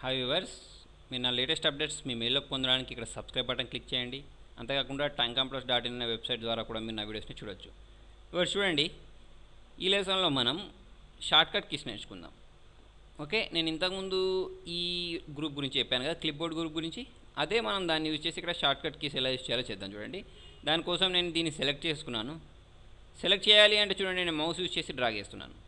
Hi viewers, మీరు నా latest updates మీ మెయిల్లోకి పొందడానికి ఇక్కడ సబ్స్క్రైబ్ బటన్ క్లిక్ చేయండి. అంతేకాకుండా timecampus.in అనే వెబ్సైట్ ద్వారా కూడా మీరు నా వీడియోస్ని చూడొచ్చు. వ్యూవర్స్ చూడండి, ఈ లెసన్లో మనం షార్ట్కట్ కీస్ నేర్చుకుందాం. ఓకే, నేను ఇంతకుముందు ఈ గ్రూప్ గురించి చెప్పాను కదా, క్లిప్బోర్డ్ గ్రూప్ గురించి. అదే మనం దాన్ని యూజ్ చేసి ఇక్కడ షార్ట్కట్ కీస్ ఎలా యూజ్ చేయాలో చేద్దాం. చూడండి, దానికోసం నేను దీన్ని సెలెక్ట్ చేసుకున్నాను. సెలెక్ట్ చేయాలి అంటే చూడండి, నేను మౌస్ యూజ్ చేసి డ్రాగ్ చేస్తున్నాను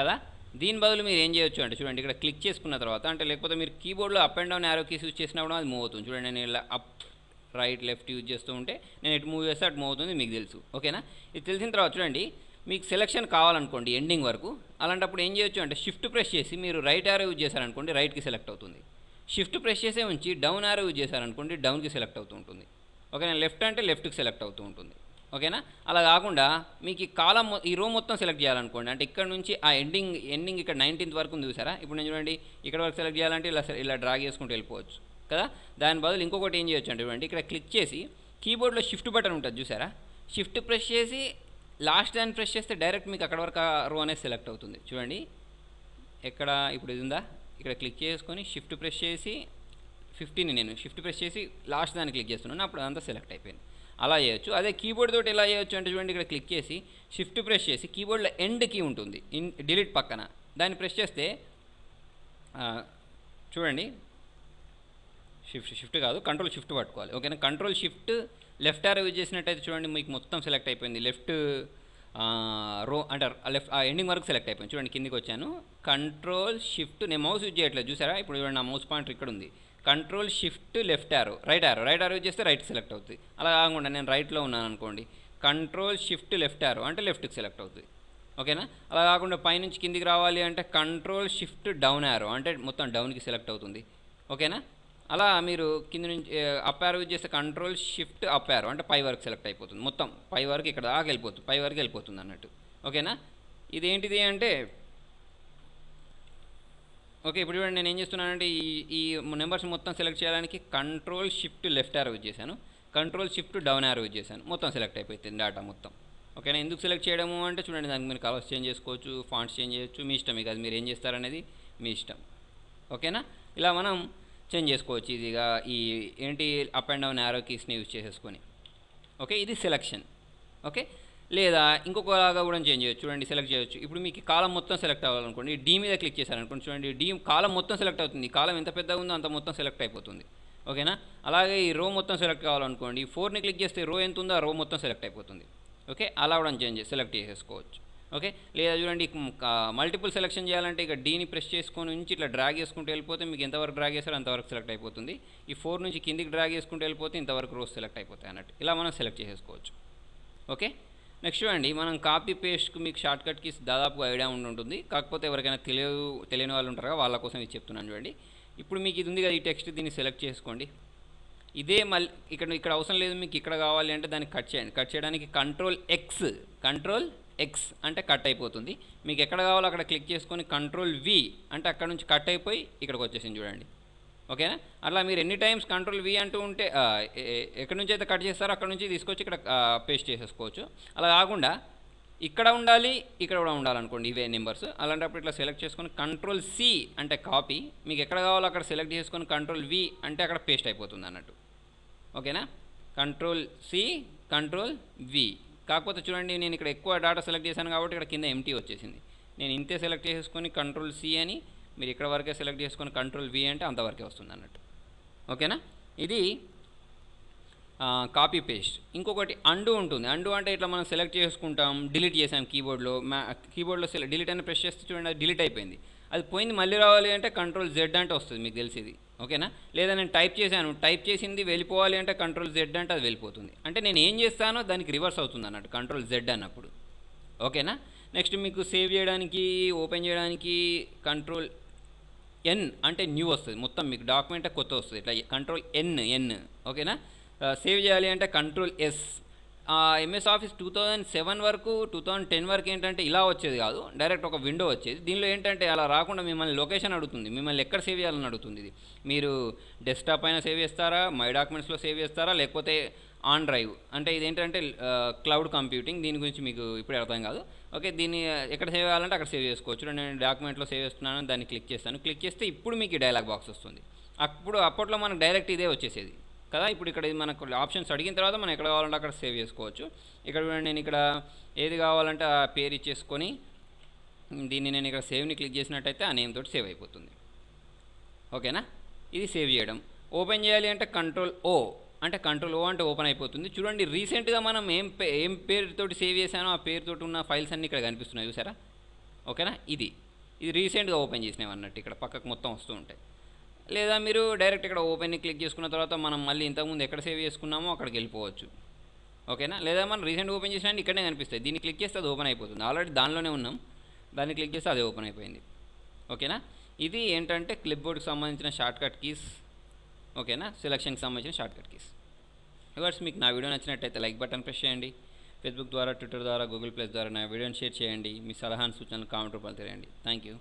కదా. దీని బదులు మీరు ఏం చేయొచ్చు అంటే చూడండి, ఇక్కడ క్లిక్ చేసుకున్న తర్వాత, అంటే లేకపోతే మీరు కీబోర్డ్లో up and down arrow keys use చేసినప్పుడు అది మూవ్ అవుతుంది. చూడండి, నేను ఇలా అప్ రైట్ లెఫ్ట్ యూజ్ చేస్తూ ఉంటే నేను ఎటు మూవ్ చేస్తే అటు మూవ్ అవుతుంది, మీకు తెలుసు. ఓకేనా, ఇది తెలిసిన తర్వాత చూడండి, మీకు సెలెక్షన్ కావాలనుకోండి ఎండింగ్ వరకు. అలాంటప్పుడు ఏం చేయొచ్చు అంటే షిఫ్ట్ ప్రెస్ చేసి మీరు రైట్ యారో యూజ్ చేశారనుకోండి, రైట్కి సెలెక్ట్ అవుతుంది. షిఫ్ట్ ప్రెస్ చేసే ఉంచి డౌన్ యారో యూజ్ చేశారనుకోండి, డౌన్కి సెలెక్ట్ అవుతూ ఉంటుంది. ఓకేనా, లెఫ్ట్ అంటే లెఫ్ట్కి సెలెక్ట్ అవుతూ ఉంటుంది. ఓకేనా, అలా కాకుండా మీకు ఈ కాలం ఈ రో మొత్తం సెలెక్ట్ చేయాలనుకోండి, అంటే ఇక్కడ నుంచి ఆ ఎండింగ్ ఇక్కడ 19th వరకు ఉంది చూసారా. ఇప్పుడు నేను చూడండి, ఇక్కడ వరకు సెలెక్ట్ చేయాలంటే ఇలా డ్రాగ్ చేసుకుంటూ వెళ్ళిపోవచ్చు కదా. దాని బదులు ఇంకొకటి ఏం చేయొచ్చు అంటే చూడండి, ఇక్కడ క్లిక్ చేసి కీబోర్డ్లో షిఫ్ట్ బటన్ ఉంటుంది చూసారా, షిఫ్ట్ ప్రెస్ చేసి లాస్ట్ దాన్ని ప్రెస్ చేస్తే డైరెక్ట్ మీకు అక్కడ వరకు రో అనేది సెలెక్ట్ అవుతుంది. చూడండి, ఎక్కడ ఇప్పుడు ఇది ఉందా, ఇక్కడ క్లిక్ చేసుకొని షిఫ్ట్ ప్రెస్ చేసి 15 నేను షిఫ్ట్ ప్రెస్ చేసి లాస్ట్ దాన్ని క్లిక్ చేస్తున్నాను, అప్పుడు అదంతా సెలెక్ట్ అయిపోయింది. అలా చేయొచ్చు. అదే కీబోర్డ్ తోటి ఎలా చేయొచ్చు అంటే చూడండి, ఇక్కడ క్లిక్ చేసి షిఫ్ట్ ప్రెస్ చేసి కీబోర్డ్లో ఎండ్ కీ ఉంటుంది డిలీట్ పక్కన, దాన్ని ప్రెస్ చేస్తే చూడండి, షిఫ్ట్ కాదు కంట్రోల్ షిఫ్ట్ పట్టుకోవాలి. ఓకేనా, control shift left arrow use చేసినట్టయితే చూడండి, మీకు మొత్తం సెలెక్ట్ అయిపోయింది. లెఫ్ట్ రో అంటే లెఫ్ట్ ఎండింగ్ వరకు సెలెక్ట్ అయిపోయింది. చూడండి, కిందికి వచ్చాను, కంట్రోల్ షిఫ్ట్, నేను మౌస్ యూజ్ చేయట్లేదు చూసారా. ఇప్పుడు చూడండి, నా మౌస్ పాయింటర్ ఇక్కడ ఉంది. Control shift left arrow right arrow use చేస్తే రైట్ సెలెక్ట్ అవుతుంది. అలా కాకుండా నేను రైట్లో ఉన్నాను అనుకోండి, కంట్రోల్ షిఫ్ట్ లెఫ్ట్ యారో అంటే లెఫ్ట్కి సెలెక్ట్ అవుతుంది. ఓకేనా, అలా కాకుండా పైనుంచి కిందికి రావాలి అంటే కంట్రోల్ షిఫ్ట్ డౌన్ యారో అంటే మొత్తం డౌన్కి సెలెక్ట్ అవుతుంది. ఓకేనా, అలా మీరు కింద నుంచి అప్ యారో యూజ్ చేస్తే కంట్రోల్ షిఫ్ట్ అప్ యారో అంటే పై వరకు సెలెక్ట్ అయిపోతుంది. మొత్తం పై వరకు ఇక్కడ దాకా వెళ్ళిపోతుంది, పై వరకు వెళ్ళిపోతుంది అన్నట్టు. ఓకేనా, ఇదేంటిది అంటే ఓకే, ఇప్పుడు చూడండి, నేను ఏం చేస్తున్నానంటే ఈ నెంబర్స్ మొత్తం సెలెక్ట్ చేయడానికి control shift left arrow use చేశాను, control shift down arrow use చేశాను, మొత్తం సెలెక్ట్ అయిపోతుంది డేటా మొత్తం. ఓకేనా, ఎందుకు సెలెక్ట్ చేయడము అంటే చూడండి, దానికి మీరు కలర్స్ చేంజ్ చేసుకోవచ్చు, ఫాంట్స్ చేంజ్ చేయొచ్చు, మీ ఇష్టం. ఇక అది మీరు ఏం చేస్తారనేది మీ ఇష్టం. ఓకేనా, ఇలా మనం చేంజ్ చేసుకోవచ్చు ఈజీగా ఈ అప్ అండ్ డౌన్ యారో కీస్ని యూజ్ చేసేసుకొని. ఓకే, ఇది సెలెక్షన్. ఓకే, లేదా ఇంకొకలాగా కూడా చేంజ్ చేయొచ్చు. చూడండి, సెలెక్ట్ చేయొచ్చు. ఇప్పుడు మీకు కాలం మొత్తం సెలెక్ట్ అవ్వాలనుకోండి, డీ మీద క్లిక్ చేశారనుకోండి, చూడండి డీ కాలం మొత్తం సెలెక్ట్ అవుతుంది. కాలం ఎంత పెద్దగా ఉందో అంత మొత్తం సెలెక్ట్ అయిపోతుంది. ఓకేనా, అలాగే ఈ రో మొత్తం సెలెక్ట్ కావాలనుకోండి, 4ని క్లిక్ చేస్తే రో ఎంత ఉందో ఆ రో మొత్తం సెలెక్ట్ అయిపోతుంది. ఓకే, అలా కూడా సెలెక్ట్ చేసేసుకోవచ్చు. ఓకే, లేదా చూడండి, మల్టిపుల్ సెలెక్షన్ చేయాలంటే ఇక డీని ప్రెస్ చేసుకొని నుంచి ఇట్లా డ్రాగ్ చేసుకుంటూ వెళ్ళిపోతే మీకు ఎంతవరకు డ్రాగ్ చేస్తారో అంతవరకు సెలెక్ట్ అయిపోతుంది. ఈ 4 నుంచి కిందికి డ్రాగ్ చేసుకుంటూ వెళ్ళిపోతే ఇంతవరకు రోస్ సెలెక్ట్ అయిపోతాయి అన్నట్టు. ఇలా మనం సెలెక్ట్ చేసేసుకోవచ్చు. ఓకే, నెక్స్ట్ చూడండి, మనం కాపీ పేస్ట్కి మీకు షార్ట్కట్ కీస్ దాదాపుగా ఐడియా ఉంటుంది. కాకపోతే ఎవరికైనా తెలియని వాళ్ళు ఉంటారు కదా, వాళ్ళ కోసం ఇది చెప్తున్నాను. చూడండి, ఇప్పుడు మీకు ఇది ఉంది కదా, ఈ టెక్స్ట్, దీన్ని సెలెక్ట్ చేసుకోండి. ఇదే మళ్ళీ ఇక్కడ అవసరం లేదు, మీకు ఇక్కడ కావాలి అంటే దాన్ని కట్ చేయండి. కట్ చేయడానికి కంట్రోల్ ఎక్స్ అంటే కట్ అయిపోతుంది. మీకు ఎక్కడ కావాలో అక్కడ క్లిక్ చేసుకొని కంట్రోల్ వి అంటే అక్కడ నుంచి కట్ అయిపోయి ఇక్కడికి వచ్చేసింది చూడండి. ఓకేనా, అట్లా మీరు ఎన్ని టైమ్స్ కంట్రోల్ వి అంటూ ఉంటే ఎక్కడి నుంచి అయితే కట్ చేస్తారో అక్కడ నుంచి తీసుకొచ్చి ఇక్కడ పేస్ట్ చేసేసుకోవచ్చు. అలా కాకుండా ఇక్కడ ఉండాలి, ఇక్కడ కూడా ఉండాలనుకోండి ఇవే నెంబర్స్. అలాంటప్పుడు ఇట్లా సెలెక్ట్ చేసుకొని కంట్రోల్ సి అంటే కాపీ, మీకు ఎక్కడ కావాలో అక్కడ సెలెక్ట్ చేసుకొని కంట్రోల్ వి అంటే అక్కడ పేస్ట్ అయిపోతుంది అన్నట్టు. ఓకేనా, కంట్రోల్ సి కంట్రోల్ వి. కాకపోతే చూడండి, నేను ఇక్కడ ఎక్కువ డేటా సెలెక్ట్ చేశాను కాబట్టి ఇక్కడ కింద ఎంటీ వచ్చేసింది. నేను ఇంతే సెలెక్ట్ చేసుకొని కంట్రోల్ సి అని మీరు ఇక్కడ వరకే సెలెక్ట్ చేసుకొని కంట్రోల్ వి అంటే అంతవరకే వస్తుంది అన్నట్టు. ఓకేనా, ఇది కాపీ పేస్ట్. ఇంకొకటి అండు ఉంటుంది. అండు అంటే ఇట్లా మనం సెలెక్ట్ చేసుకుంటాం, డిలీట్ చేసాం కీబోర్డ్లో డిలీట్ అని ప్రెస్ చేస్తే చూడండి, అది డిలీట్ అయిపోయింది. అది పోయింది, మళ్ళీ రావాలి అంటే కంట్రోల్ జెడ్ అంటే వస్తుంది, మీకు తెలిసింది. ఓకేనా, లేదా నేను టైప్ చేసింది వెళ్ళిపోవాలి అంటే కంట్రోల్ జెడ్ అంటే అది వెళ్ళిపోతుంది. అంటే నేను ఏం చేస్తానో దానికి రివర్స్ అవుతుంది అన్నట్టు కంట్రోల్ జెడ్ అన్నప్పుడు. ఓకేనా, నెక్స్ట్ మీకు సేవ్ చేయడానికి ఓపెన్ చేయడానికి కంట్రోల్ ఎన్ అంటే న్యూ వస్తుంది, మొత్తం మీకు డాక్యుమెంట్ కొత్త వస్తుంది. ఇట్లా కంట్రోల్ ఎన్. ఓకేనా, సేవ్ చేయాలి అంటే కంట్రోల్ ఎస్, ఎంఎస్ ఆఫీస్ 2007 వరకు 2010 వరకు ఏంటంటే ఇలా వచ్చేది కాదు, డైరెక్ట్ ఒక విండో వచ్చేది. దీనిలో ఏంటంటే అలా రాకుండా మిమ్మల్ని లొకేషన్ అడుగుతుంది, మిమ్మల్ని ఎక్కడ సేవ్ చేయాలని అడుగుతుంది. ఇది మీరు డెస్క్టాప్ అయినా సేవ్ చేస్తారా, మై డాక్యుమెంట్స్లో సేవ్ చేస్తారా, లేకపోతే ఆన్ డ్రైవ్ అంటే ఇదేంటంటే క్లౌడ్ కంప్యూటింగ్. దీని గురించి మీకు ఇప్పుడే అర్థం కాదు. ఓకే, దీన్ని ఎక్కడ సేవ్ చేయాలంటే అక్కడ సేవ్ చేసుకోవచ్చు. నేను డాక్యుమెంట్లో సేవ్ చేస్తున్నాను, దాన్ని క్లిక్ చేస్తాను. క్లిక్ చేస్తే ఇప్పుడు మీకు ఈ డైలాగ్ బాక్స్ వస్తుంది. అప్పట్లో మనకు డైరెక్ట్ ఇదే వచ్చేసేది కదా. ఇప్పుడు ఇక్కడ మనకు ఆప్షన్స్ అడిగిన తర్వాత మనం ఎక్కడ కావాలంటే అక్కడ సేవ్ చేసుకోవచ్చు. ఇక్కడ నేను ఇక్కడ ఏది కావాలంటే ఆ పేరు ఇచ్చేసుకొని దీన్ని నేను ఇక్కడ సేవ్ని క్లిక్ చేసినట్టయితే ఆ నేమ్ తోటి సేవ్ అయిపోతుంది. ఓకేనా, ఇది సేవ్ చేయడం. ఓపెన్ చేయాలి అంటే కంట్రోల్ ఓ అంటే ఓపెన్ అయిపోతుంది. చూడండి, రీసెంట్గా మనం ఏం పేరుతోటి సేవ్ చేశానో ఆ పేరుతోటి ఉన్న ఫైల్స్ అన్నీ ఇక్కడ కనిపిస్తున్నాయి చూసారా. ఓకేనా, ఇది రీసెంట్గా ఓపెన్ చేసినవి అన్నట్టు ఇక్కడ పక్కకు మొత్తం వస్తూ ఉంటాయి. లేదా మీరు డైరెక్ట్ ఇక్కడ ఓపెన్ని క్లిక్ చేసుకున్న తర్వాత మనం మళ్ళీ ఇంతకుముందు ఎక్కడ సేవ్ చేసుకున్నామో అక్కడికి వెళ్ళిపోవచ్చు. ఓకేనా, లేదా మనం రీసెంట్గా ఓపెన్ చేసినా ఇక్కడనే కనిపిస్తాయి. దీన్ని క్లిక్ చేస్తే అది ఓపెన్ అయిపోతుంది. ఆల్రెడీ దానిలోనే ఉన్నాం, దాన్ని క్లిక్ చేస్తే అది ఓపెన్ అయిపోయింది. ఓకేనా, ఇది ఏంటంటే క్లిప్ బోర్డ్కి సంబంధించిన షార్ట్కట్ కీస్. ఓకేనా, సెలక్షన్కి సంబంధించిన షార్ట్కట్ కీస్. వ్యూవర్స్, మీకు నా వీడియో నచ్చినట్టయితే లైక్ బటన్ ప్రెస్ చేయండి. ఫేస్బుక్ ద్వారా, ట్విట్టర్ ద్వారా, గూగుల్ ప్లస్ ద్వారా నా వీడియోని షేర్ చేయండి. మీ సలహాను సూచనలు కామెంట్ రూపంలో తెలియండి. Thank you.